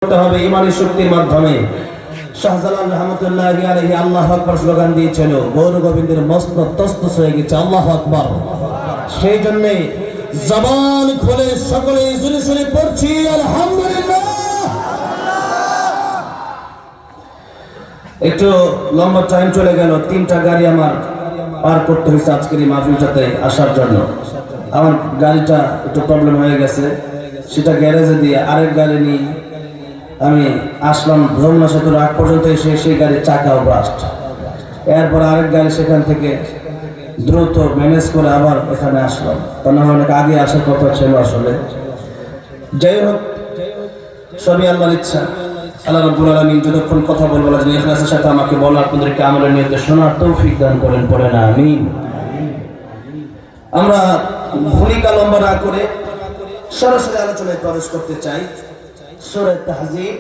করতে হবে ইমানি শক্তির মাধ্যমে। শাহজালাল রহমতুল্লাহি আলাইহি আল্লাহু আকবার স্লোগান দিয়েছিল, গৌর গোবিন্দের মস্তক তসতস হয়ে গেছে, আল্লাহু আকবার। সেই জন্য জবান খুলে সকলে জোরে জোরে পড়ছি আলহামদুলিল্লাহ। একটু লম্বা টাইম চলে গেল, 3টা গাড়ি আমার পার করতে হয়েছে আজকের এই মাহফিলটাতে আসার জন্য। আমার গাড়িটা একটু প্রবলেম হয়ে গেছে, সেটা গ্যারেজে দিয়ে আরেক গাড়ি নিয়ে আমি আসলাম। যমুনা সেতুর আগ পর্যন্ত এসে সেই গাড়ির চাকাও ব্রাস্ট। এরপর আরেক গাড়ি সেখান থেকে দ্রুত ম্যানেজ করে আবার এখানে আসলাম, কারণ অনেক আগে আসার কথা ছিল আসলে। যাই হোক, সবই আল্লাহর ইচ্ছা। আল্লাহ রাব্বুল আলামিন যতক্ষণ কথা বলবো যেন ইখলাসের সাথে আমাকে বলা, আপনাদেরকে আমলের নিয়তে শোনার তৌফিক দান করেন, পড়েন আমিন। আমরা ভূমিকা লম্বা না করে সরাসরি আলোচনায় প্রবেশ করতে চাই। সূরা তাহজীব